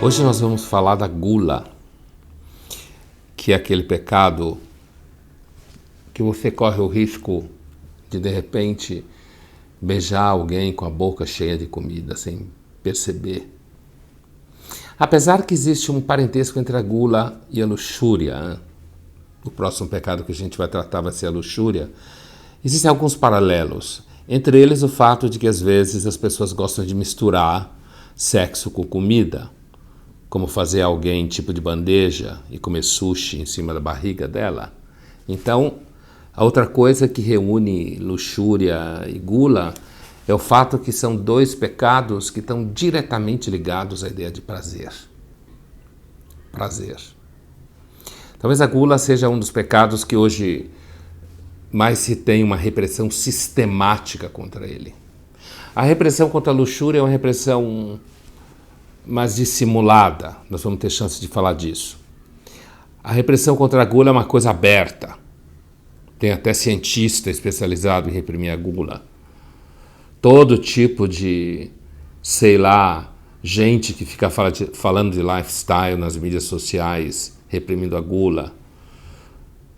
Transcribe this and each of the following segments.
Hoje nós vamos falar da gula, que é aquele pecado que você corre o risco de repente, beijar alguém com a boca cheia de comida, sem perceber. Apesar que existe um parentesco entre a gula e a luxúria, o próximo pecado que a gente vai tratar vai ser a luxúria, existem alguns paralelos. Entre eles o fato de que às vezes as pessoas gostam de misturar sexo com comida, como fazer alguém tipo de bandeja e comer sushi em cima da barriga dela. Então, a outra coisa que reúne luxúria e gula é o fato que são dois pecados que estão diretamente ligados à ideia de prazer. Prazer. Talvez a gula seja um dos pecados que hoje mais se tem uma repressão sistemática contra ele. A repressão contra a luxúria é uma repressão mais dissimulada, nós vamos ter chance de falar disso. A repressão contra a gula é uma coisa aberta. Tem até cientista especializado em reprimir a gula. Todo tipo de, gente que fica falando de lifestyle nas mídias sociais, reprimindo a gula,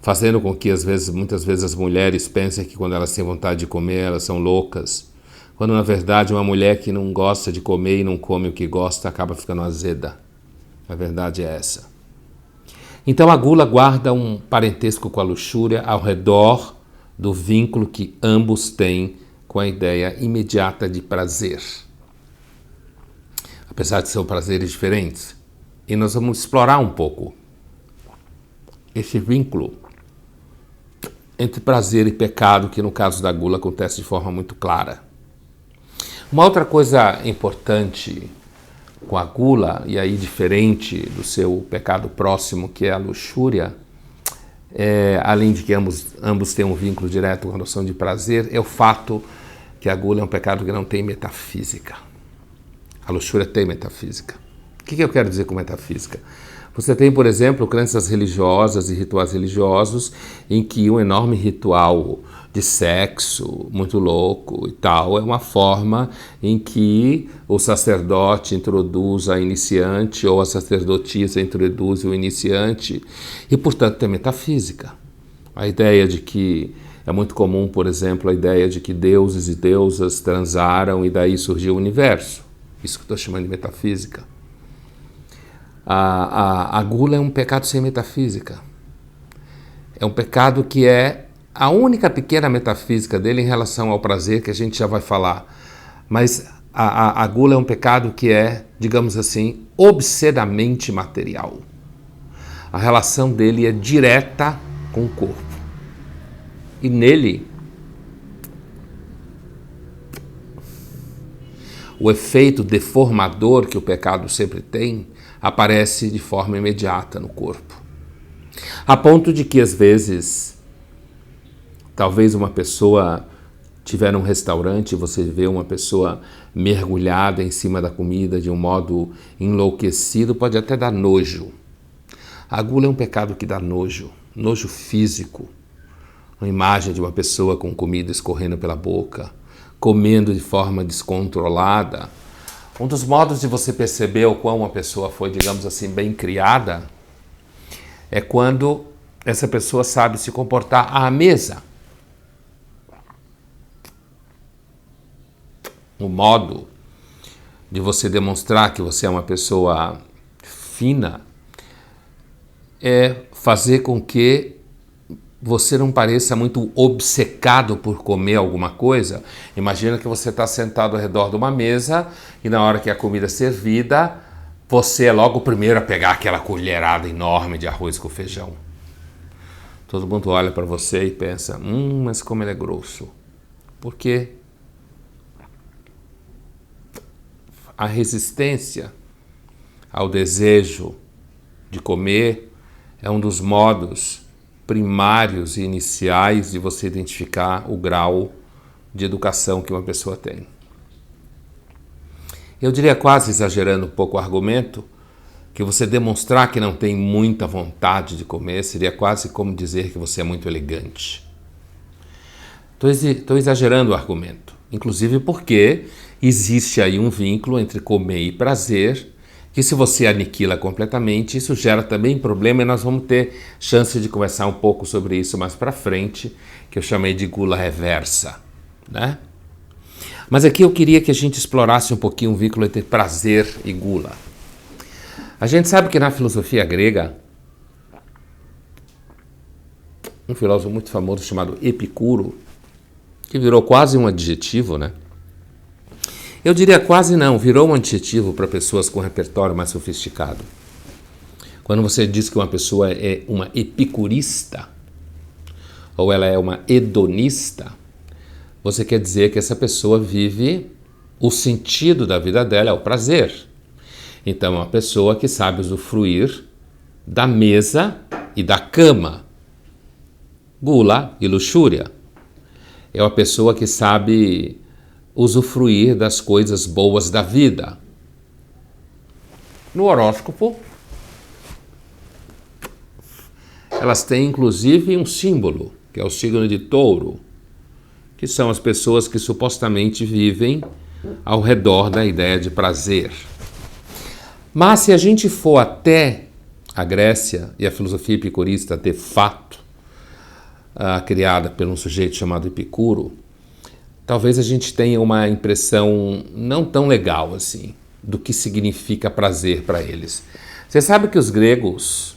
fazendo com que muitas vezes as mulheres pensem que quando elas têm vontade de comer, elas são loucas, quando na verdade uma mulher que não gosta de comer e não come o que gosta acaba ficando azeda. A verdade é essa. Então a gula guarda um parentesco com a luxúria ao redor do vínculo que ambos têm com a ideia imediata de prazer. Apesar de ser prazeres diferentes. E nós vamos explorar um pouco esse vínculo entre prazer e pecado, que no caso da gula acontece de forma muito clara. Uma outra coisa importante com a gula, e aí diferente do seu pecado próximo, que é a luxúria, além de que ambos têm um vínculo direto com a noção de prazer, é o fato que a gula é um pecado que não tem metafísica. A luxúria tem metafísica. O que eu quero dizer com metafísica? Você tem, por exemplo, crenças religiosas e rituais religiosos em que um enorme ritual de sexo muito louco e tal é uma forma em que o sacerdote introduz a iniciante ou a sacerdotisa introduz o iniciante e, portanto, tem metafísica. A ideia de que é muito comum, por exemplo, a ideia de que deuses e deusas transaram e daí surgiu o universo. Isso que eu estou chamando de metafísica. A gula é um pecado sem metafísica. É um pecado que é a única pequena metafísica dele em relação ao prazer, que a gente já vai falar. Mas a gula é um pecado que é, digamos assim, obscenamente material. A relação dele é direta com o corpo. E nele, o efeito deformador que o pecado sempre tem aparece de forma imediata no corpo. A ponto de que, às vezes, talvez uma pessoa estiver num restaurante e você vê uma pessoa mergulhada em cima da comida de um modo enlouquecido, pode até dar nojo. A gula é um pecado que dá nojo, nojo físico. Uma imagem de uma pessoa com comida escorrendo pela boca, comendo de forma descontrolada. Um dos modos de você perceber o quão uma pessoa foi, digamos assim, bem criada, é quando essa pessoa sabe se comportar à mesa. O modo de você demonstrar que você é uma pessoa fina é fazer com que você não pareça muito obcecado por comer alguma coisa. Imagina que você está sentado ao redor de uma mesa e na hora que a comida é servida, você é logo o primeiro a pegar aquela colherada enorme de arroz com feijão. Todo mundo olha para você e pensa, mas como ele é grosso. Por quê? A resistência ao desejo de comer é um dos modos primários e iniciais de você identificar o grau de educação que uma pessoa tem. Eu diria, quase exagerando um pouco o argumento, que você demonstrar que não tem muita vontade de comer seria quase como dizer que você é muito elegante. Estou exagerando o argumento, inclusive porque existe aí um vínculo entre comer e prazer que se você aniquila completamente, isso gera também problema e nós vamos ter chance de conversar um pouco sobre isso mais para frente, que eu chamei de gula reversa, né? Mas aqui eu queria que a gente explorasse um pouquinho o vínculo entre prazer e gula. A gente sabe que na filosofia grega, um filósofo muito famoso chamado Epicuro, que virou quase um adjetivo, né? Eu diria quase não, virou um adjetivo para pessoas com repertório mais sofisticado. Quando você diz que uma pessoa é uma epicurista, ou ela é uma hedonista, você quer dizer que essa pessoa vive o sentido da vida dela, é o prazer. Então é uma pessoa que sabe usufruir da mesa e da cama. Gula e luxúria. É uma pessoa que sabe usufruir das coisas boas da vida. No horóscopo, elas têm inclusive um símbolo, que é o signo de Touro, que são as pessoas que supostamente vivem ao redor da ideia de prazer. Mas se a gente for até a Grécia e a filosofia epicurista de fato, criada por um sujeito chamado Epicuro, talvez a gente tenha uma impressão não tão legal assim do que significa prazer para eles. Você sabe que os gregos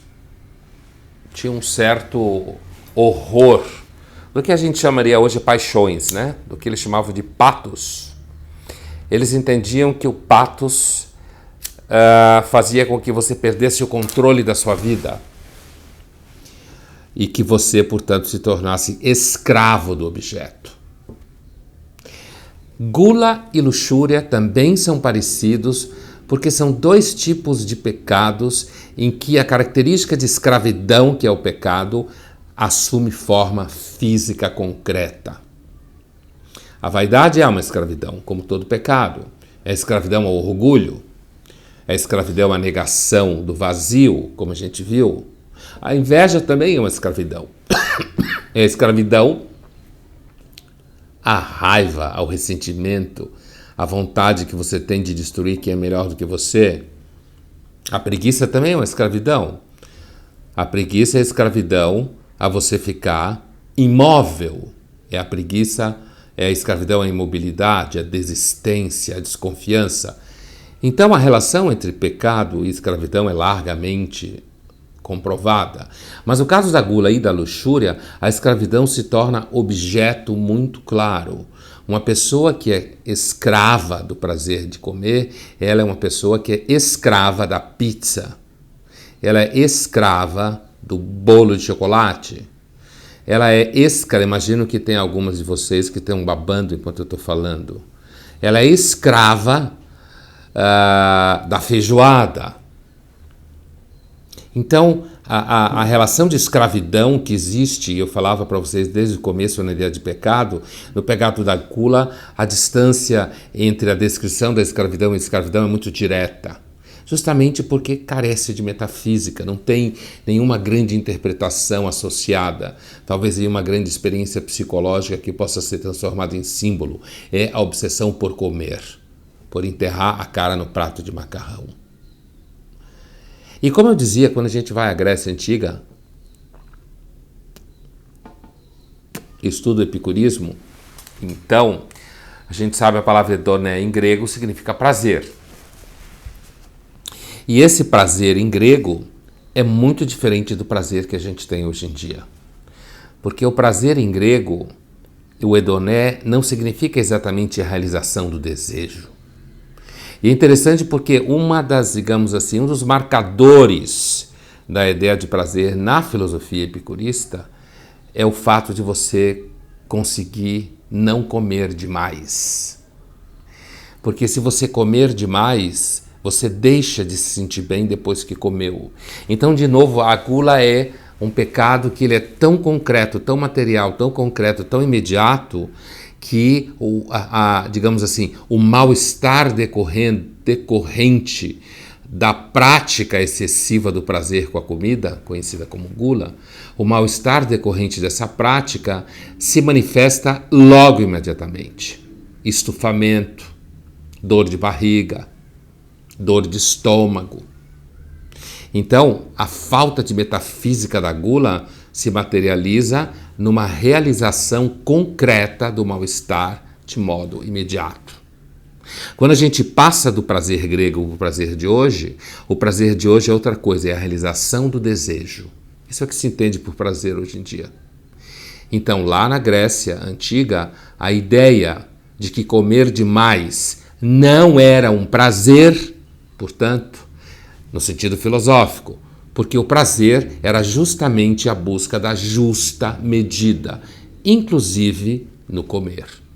tinham um certo horror do que a gente chamaria hoje de paixões, né? Do que eles chamavam de patos. Eles entendiam que o patos fazia com que você perdesse o controle da sua vida e que você, portanto, se tornasse escravo do objeto. Gula e luxúria também são parecidos porque são dois tipos de pecados em que a característica de escravidão, que é o pecado, assume forma física concreta. A vaidade é uma escravidão, como todo pecado. É escravidão ao orgulho, é escravidão à negação do vazio, como a gente viu. A inveja também é uma escravidão. É escravidão à raiva, ao ressentimento, à vontade que você tem de destruir quem é melhor do que você. A preguiça também é uma escravidão. A preguiça é a escravidão a você ficar imóvel. A preguiça é a escravidão à imobilidade, à desistência, à desconfiança. Então a relação entre pecado e escravidão é largamente comprovada. Mas no caso da gula e da luxúria, a escravidão se torna objeto muito claro. Uma pessoa que é escrava do prazer de comer, ela é uma pessoa que é escrava da pizza. Ela é escrava do bolo de chocolate. Ela é escrava, imagino que tem algumas de vocês que estão babando enquanto eu estou falando. Ela é escrava da feijoada. Então, a relação de escravidão que existe, eu falava para vocês desde o começo na ideia de pecado, no pecado da gula, a distância entre a descrição da escravidão e a escravidão é muito direta. Justamente porque carece de metafísica, não tem nenhuma grande interpretação associada, talvez uma grande experiência psicológica que possa ser transformada em símbolo. É a obsessão por comer, por enterrar a cara no prato de macarrão. E como eu dizia, quando a gente vai à Grécia Antiga, estuda o epicurismo, então a gente sabe a palavra hedoné em grego significa prazer. E esse prazer em grego é muito diferente do prazer que a gente tem hoje em dia. Porque o prazer em grego, o hedoné, não significa exatamente a realização do desejo. E é interessante porque um dos marcadores da ideia de prazer na filosofia epicurista é o fato de você conseguir não comer demais. Porque se você comer demais, você deixa de se sentir bem depois que comeu. Então, de novo, a gula é um pecado que ele é tão concreto, tão material, tão concreto, tão imediato, que digamos assim, o mal-estar decorrente da prática excessiva do prazer com a comida, conhecida como gula, o mal-estar decorrente dessa prática se manifesta logo imediatamente. Estufamento, dor de barriga, dor de estômago. Então, a falta de metafísica da gula se materializa numa realização concreta do mal-estar de modo imediato. Quando a gente passa do prazer grego para o prazer de hoje, o prazer de hoje é outra coisa, é a realização do desejo. Isso é o que se entende por prazer hoje em dia. Então, lá na Grécia Antiga, a ideia de que comer demais não era um prazer, portanto, no sentido filosófico, porque o prazer era justamente a busca da justa medida, inclusive no comer.